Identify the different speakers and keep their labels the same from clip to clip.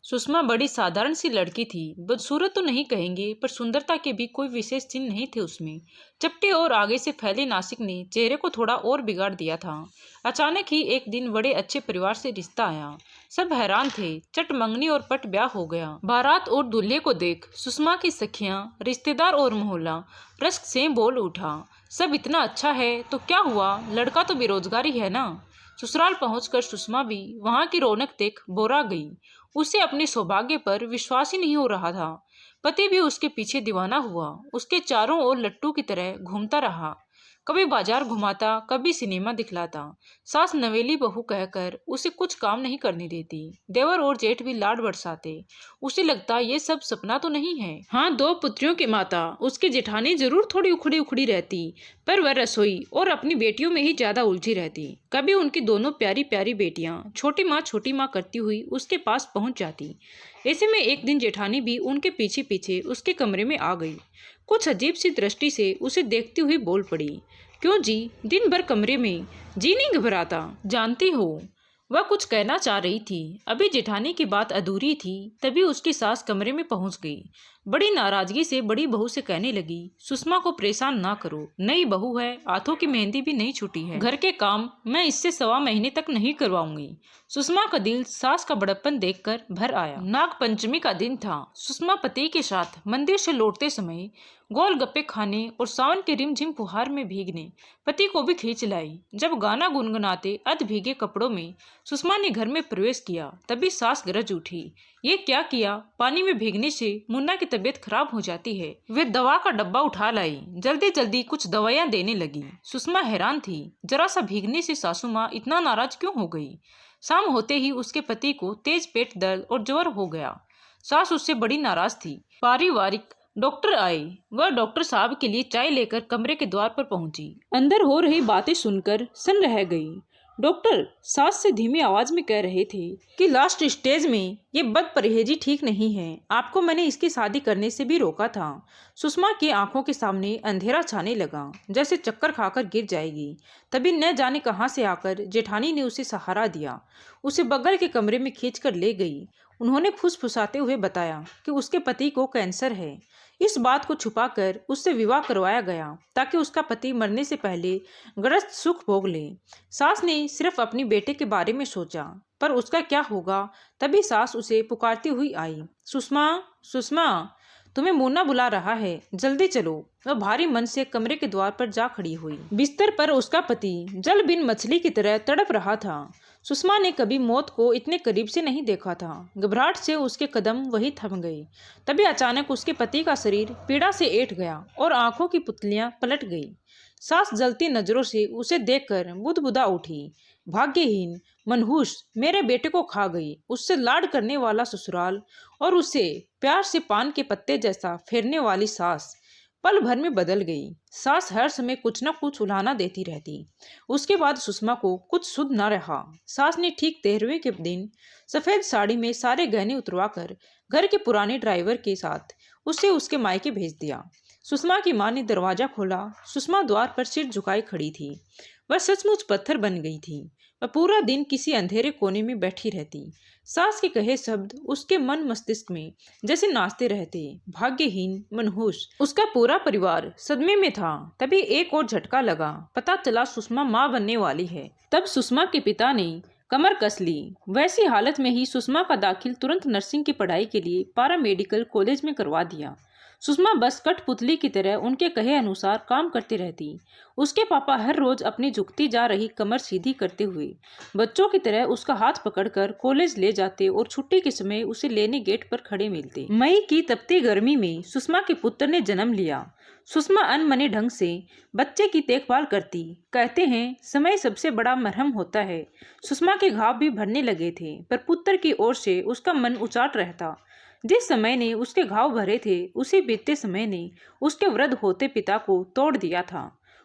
Speaker 1: सुषमा बड़ी साधारण सी लड़की थी। बदसूरत तो नहीं कहेंगे, पर सुंदरता के भी कोई विशेष चिन्ह नहीं थे उसमें। चपटे और आगे से फैले नासिक ने चेहरे को थोड़ा और बिगाड़ दिया था। अचानक ही एक दिन बड़े अच्छे परिवार से रिश्ता आया। सब हैरान थे। चट मंगनी और पट ब्याह हो गया। बारात और दूल्हे को देख सुषमा की सखियां, रिश्तेदार और मोहल्ला रश्क से बोल उठा, सब इतना अच्छा है तो क्या हुआ, लड़का तो बेरोजगारी है ना। ससुराल पहुंचकर सुषमा भी वहां की रौनक देख बोरा गई। उसे अपने सौभाग्य पर विश्वास ही नहीं हो रहा था। पति भी उसके पीछे दीवाना हुआ, उसके चारों ओर लट्टू की तरह घूमता रहा। कभी बाजार घुमाता, कभी सिनेमा दिखलाता। सास नवेली बहू कहकर उसे कुछ काम नहीं करने देती। देवर और जेठ भी लाड बरसाते। उसे लगता ये सब सपना तो नहीं है। हाँ, 2 पुत्रियों की माता उसकी जेठानी जरूर थोड़ी उखड़ी उखड़ी रहती, पर वह रसोई और अपनी बेटियों में ही ज्यादा उलझी रहती। कभी उनकी दोनों प्यारी प्यारी बेटियां छोटी माँ करती हुई उसके पास पहुंच जाती। ऐसे में एक दिन जेठानी भी उनके पीछे पीछे उसके कमरे में आ गई। कुछ अजीब सी दृष्टि से उसे देखती हुई बोल पड़ी, क्यों जी, दिन भर कमरे में जी नहीं घबराता? जानती हो, वह कुछ कहना चाह रही थी। अभी जेठानी की बात अधूरी थी, तभी उसकी सास कमरे में पहुंच गई। बड़ी नाराजगी से बड़ी बहू से कहने लगी, सुषमा को परेशान ना करो, नई बहू है, हाथों की मेहंदी भी नहीं छूटी है। घर के काम मैं इससे 1.25 महीने तक नहीं करवाऊंगी। सुषमा का दिल सास का बड़प्पन देखकर भर आया। नाग पंचमी का दिन था। सुषमा पति के साथ मंदिर से लौटते समय गोलगप्पे खाने और सावन के रिमझिम फुहार में भीगने पति को भी खींच लाई। जब गाना गुनगुनाते अध भीगे कपड़ों में सुषमा ने घर में प्रवेश किया, तभी सास गरज उठी, ये क्या किया? पानी में भीगने से मुन्ना की तबीयत खराब हो जाती है। वे दवा का डब्बा उठा लाई, जल्दी जल्दी कुछ दवाइयां देने लगी। सुषमा हैरान थी, जरा सा भीगने से सासू माँ इतना नाराज क्यों हो गई? शाम होते ही उसके पति को तेज पेट दर्द और ज्वर हो गया। सास उससे बड़ी नाराज थी। पारिवारिक डॉक्टर आए। वह डॉक्टर साहब के लिए चाय लेकर कमरे के द्वार पर पहुंची। अंदर हो रही बातें सुनकर सन रह गई। डॉक्टर सास से धीमी आवाज में कह रहे थे कि लास्ट स्टेज में ये बद परहेजी ठीक नहीं है। आपको मैंने इसकी शादी करने से भी रोका था। सुषमा की आंखों के सामने अंधेरा छाने लगा, जैसे चक्कर खाकर गिर जाएगी। तभी न जाने कहां से आकर जेठानी ने उसे सहारा दिया, उसे बगल के कमरे में खींचकर ले गई। उन्होंने फुसफुसाते हुए बताया कि उसके पति को कैंसर है। इस बात को छुपाकर उससे विवाह करवाया गया ताकि उसका पति मरने से पहले गृहस्थ सुख भोग ले। सास ने सिर्फ अपनी बेटे के बारे में सोचा, पर उसका क्या होगा? तभी सास उसे पुकारती हुई आई, सुषमा, सुषमा, तुम्हें मुन्ना बुला रहा है, जल्दी चलो। वह भारी मन से कमरे के द्वार पर जा खड़ी हुई। बिस्तर पर उसका पति जल बिन मछली की तरह तड़प रहा था। सुषमा ने कभी मौत को इतने करीब से नहीं देखा था। घबराहट से उसके कदम वहीं थम गए। तभी अचानक उसके पति का शरीर पीड़ा से ऐंठ गया और आंखों की पुतलियां पलट गई। सास जलती नजरों से उसे देखकर बुदबुदा उठी, भाग्यहीन, मनहूस, मेरे बेटे को खा गई। उससे लाड करने वाला ससुराल और उसे प्यार से पान के पत्ते जैसा फेरने वाली सास पल भर में बदल गई। सास हर समय कुछ न कुछ उलाहना देती रहती। उसके बाद सुषमा को कुछ सुध न रहा। सास ने ठीक 13वें के दिन सफेद साड़ी में सारे गहने उतरवाकर घर के पुराने ड्राइवर के साथ उसे उसके मायके भेज दिया। सुषमा की मां ने दरवाजा खोला। सुषमा द्वार पर सिर झुकाए खड़ी थी। वह सचमुच पत्थर बन गई थी। वह पूरा दिन किसी अंधेरे कोने में बैठी रहती। सास के कहे शब्द उसके मन मस्तिष्क में जैसे नाचते रहते। भाग्यहीन, मनहूस, उसका पूरा परिवार सदमे में था। तभी एक और झटका लगा। पता चला सुषमा मां बनने वाली है। तब सुषमा के पिता ने कमर कस ली। वैसी हालत में ही सुषमा का दाखिल तुरंत नर्सिंग की पढ़ाई के लिए पारा मेडिकल कॉलेज में करवा दिया। सुषमा बस कठपुतली की तरह उनके कहे अनुसार काम करती रहती। उसके पापा हर रोज अपनी झुकती जा रही कमर सीधी करते हुए बच्चों की तरह उसका हाथ पकड़कर कॉलेज ले जाते और छुट्टी के समय उसे लेने गेट पर खड़े मिलते। मई की तपती गर्मी में सुषमा के पुत्र ने जन्म लिया। सुषमा अनमने ढंग से बच्चे की देखभाल करती। कहते हैं समय सबसे बड़ा मरहम होता है। सुषमा के घाव भी भरने लगे थे, पर पुत्र की ओर से उसका मन उचाट रहता। जिस समय ने उसके घाव भरे थे, उसी बीतते समय ने उसके वृद्ध होते पिता को तोड़ दिया था।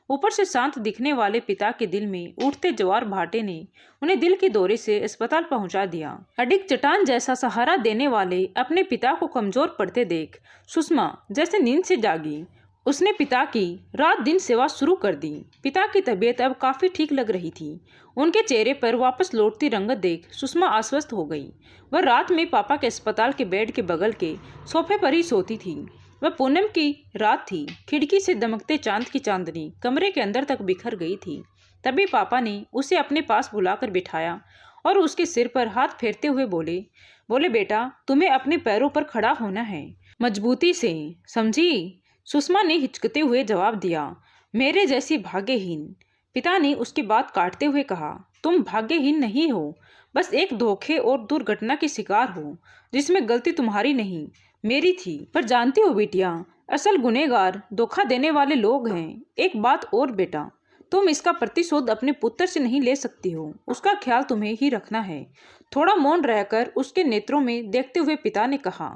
Speaker 1: ऊपर से शांत दिखने वाले पिता के दिल में उठते ज्वार भाटे ने उन्हें दिल के दौरे से अस्पताल पहुंचा दिया। अडिग चट्टान जैसा सहारा देने वाले अपने पिता को कमजोर पड़ते देख सुषमा जैसे नींद से जागी। उसने पिता की रात दिन सेवा शुरू कर दी। पिता की तबीयत अब काफ़ी ठीक लग रही थी। उनके चेहरे पर वापस लौटती रंगत देख सुषमा आश्वस्त हो गई। वह रात में पापा के अस्पताल के बेड के बगल के सोफे पर ही सोती थी। वह पूनम की रात थी। खिड़की से दमकते चांद की चांदनी कमरे के अंदर तक बिखर गई थी। तभी पापा ने उसे अपने पास बुलाकर बिठाया और उसके सिर पर हाथ फेरते हुए बोले बेटा, तुम्हें अपने पैरों पर खड़ा होना है, मजबूती से, समझी? सुषमा ने हिचकते हुए जवाब दिया, मेरे जैसी भाग्यहीन। पिता ने उसकी बात काटते हुए कहा, तुम भाग्यहीन नहीं हो, बस एक धोखे और दुर्घटना की शिकार हो जिसमें गलती तुम्हारी नहीं, मेरी थी। पर जानती हो बिटिया, असल गुनहगार धोखा देने वाले लोग हैं। एक बात और बेटा, तुम इसका प्रतिशोध अपने पुत्र से नहीं ले सकती हो, उसका ख्याल तुम्हें ही रखना है। थोड़ा मौन रहकर उसके नेत्रों में देखते हुए पिता ने कहा,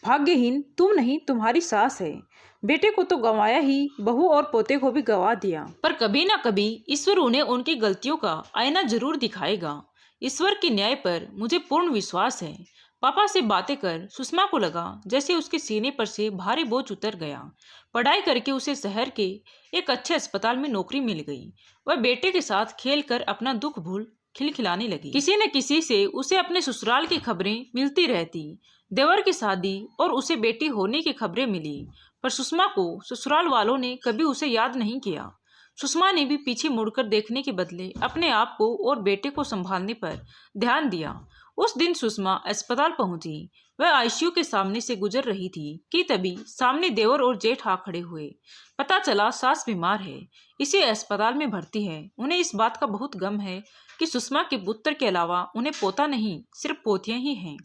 Speaker 1: भाग्यहीन तुम नहीं, तुम्हारी सास है। बेटे को तो गंवाया ही, बहू और पोते को भी गंवा दिया। पर कभी ना कभी ईश्वर उन्हें उनकी गलतियों का आईना जरूर दिखाएगा। ईश्वर के न्याय पर मुझे पूर्ण विश्वास है। पापा से बातें कर सुषमा को लगा जैसे उसके सीने पर से भारी बोझ उतर गया। पढ़ाई करके उसे शहर के एक अच्छे अस्पताल में नौकरी मिल गई। वह बेटे के साथ खेलकर अपना दुख भूल खिलखिलाने लगी। किसी न किसी से उसे अपने ससुराल की खबरें मिलती रहती। देवर की शादी और उसे बेटी होने की खबरें मिली, पर सुषमा को ससुराल वालों ने कभी उसे याद नहीं किया। सुषमा ने भी पीछे मुड़कर देखने के बदले अपने आप को और बेटे को संभालने पर ध्यान दिया। उस दिन सुषमा अस्पताल पहुंची। वह आईसीयू के सामने से गुजर रही थी कि तभी सामने देवर और जेठ आ खड़े हुए। पता चला सास बीमार है, इसे अस्पताल में भर्ती है। उन्हें इस बात का बहुत गम है कि सुषमा के पुत्र के अलावा उन्हें पोता नहीं, सिर्फ पोतियां ही हैं।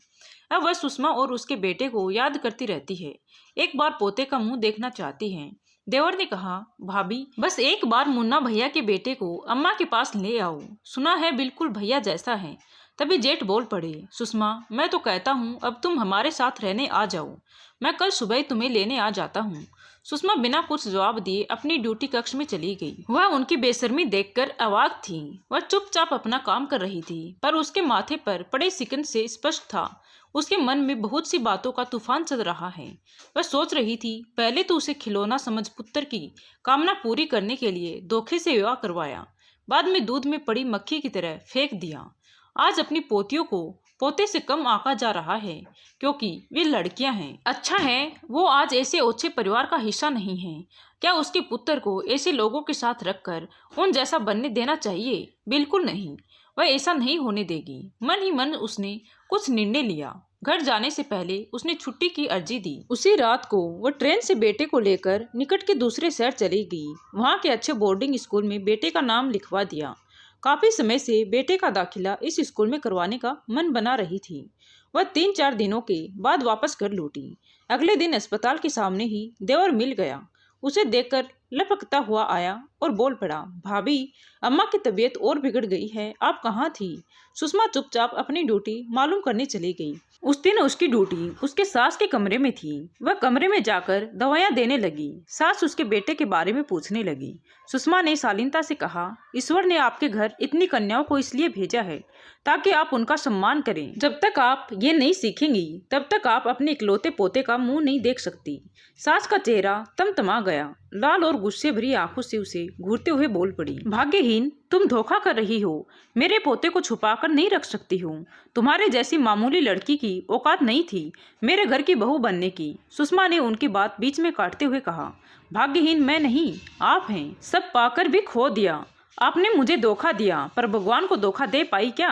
Speaker 1: अब वह सुषमा और उसके बेटे को याद करती रहती है। एक बार पोते का मुंह देखना चाहती है। देवर ने कहा, भाभी बस एक बार मुन्ना भैया के बेटे को अम्मा के पास ले आओ, सुना है बिल्कुल भैया जैसा है। तभी जेठ बोल पड़े, सुषमा मैं तो कहता हूँ अब तुम हमारे साथ रहने आ जाओ, मैं कल सुबह ही तुम्हें लेने आ जाता हूँ। सुषमा बिना कुछ जवाब दिए अपनी ड्यूटी कक्ष में चली गई। वह उनकी बेशर्मी देखकर अवाक थी। वह चुपचाप अपना काम कर रही थी, पर उसके माथे पर पड़े शिकन से स्पष्ट था उसके मन में बहुत सी बातों का तूफान चल रहा है। वह सोच रही थी, पहले तो उसे खिलौना समझ पुत्र की कामना पूरी करने के लिए धोखे से विवाह करवाया, बाद में दूध में पड़ी मक्खी की तरह फेंक दिया। आज अपनी पोतियों को पोते से कम आंका जा रहा है क्योंकि वे लड़कियां हैं। अच्छा है वो आज ऐसे ओछे परिवार का हिस्सा नहीं है। क्या उसके पुत्र को ऐसे लोगों के साथ रखकर उन जैसा बनने देना चाहिए? बिल्कुल नहीं, वह ऐसा नहीं होने देगी। मन ही मन उसने कुछ निर्णय लिया। घर जाने से पहले उसने छुट्टी की अर्जी दी। उसी रात को वह ट्रेन से बेटे को लेकर निकट के दूसरे शहर चली गई। वहाँ के अच्छे बोर्डिंग स्कूल में बेटे का नाम लिखवा दिया। काफी समय से बेटे का दाखिला इस स्कूल में करवाने का मन बना रही थी। वह 3-4 दिनों के बाद वापस घर लौटी। अगले दिन अस्पताल के सामने ही देवर मिल गया। उसे देखकर लपकता हुआ आया और बोल पड़ा, भाभी अम्मा की तबीयत और बिगड़ गई है, आप कहाँ थी? सुषमा चुपचाप अपनी ड्यूटी मालूम करने चली गई। उस दिन उसकी ड्यूटी उसके सास के कमरे में थी। वह कमरे में जाकर दवाइयाँ देने लगी। सास उसके बेटे के बारे में पूछने लगी। सुषमा ने शालीनता से कहा, ईश्वर ने आपके घर इतनी कन्याओं को इसलिए भेजा है ताकि आप उनका सम्मान करें। जब तक आप ये नहीं सीखेंगी तब तक आप अपने इकलौते पोते का मुंह नहीं देख सकती। सास का चेहरा तमतमा गया। लाल और गुस्से भरी आंखों से उसे घूरते हुए बोल पड़ी, भाग्यहीन तुम धोखा कर रही हो। मेरे पोते को छुपाकर नहीं रख सकती हूँ। तुम्हारे जैसी मामूली लड़की की औकात नहीं थी मेरे घर की बहू बनने की। सुषमा ने उनकी बात बीच में काटते हुए कहा, भाग्यहीन मैं नहीं, आप हैं। सब पाकर भी खो दिया। आपने मुझे धोखा दिया, पर भगवान को धोखा दे पाई क्या?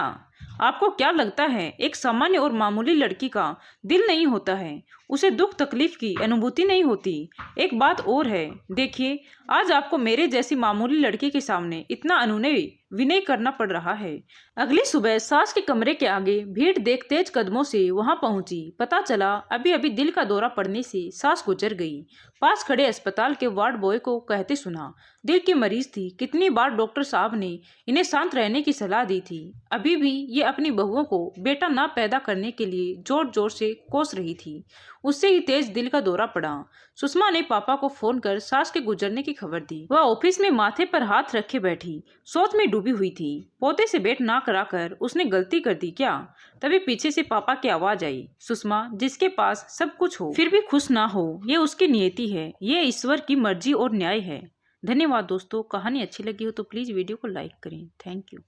Speaker 1: आपको क्या लगता है एक सामान्य और मामूली लड़की का दिल नहीं होता है? उसे दुख तकलीफ की अनुभूति नहीं होती? एक बात और है, देखिए आज आपको मेरे जैसी मामूली लड़की के सामने इतना अनुनय विनय करना पड़ रहा है। अगली सुबह सास के कमरे के आगे भीड़ देख तेज कदमों से वहां पहुंची। पता चला अभी अभी दिल का दौरा पड़ने से सास गुजर गई। पास खड़े अस्पताल के वार्ड बॉय को कहते सुना, दिल की मरीज थी। कितनी बार डॉक्टर साहब ने इन्हें शांत रहने की सलाह दी थी, अभी भी ये अपनी बहुओं को बेटा ना पैदा करने के लिए जोर जोर से कोस रही थी। उससे ही तेज दिल का दौरा पड़ा। सुषमा ने पापा को फोन कर सास के गुजरने की खबर दी। वह ऑफिस में माथे पर हाथ रखे बैठी सोच में डूबी हुई थी। पोते से भेंट ना कराकर उसने गलती कर दी क्या? तभी पीछे से पापा की आवाज आई, सुषमा, जिसके पास सब कुछ हो फिर भी खुश ना हो, ये उसकी नियति है, ये ईश्वर की मर्जी और न्याय है। धन्यवाद दोस्तों। कहानी अच्छी लगी हो तो प्लीज वीडियो को लाइक करें। Thank you.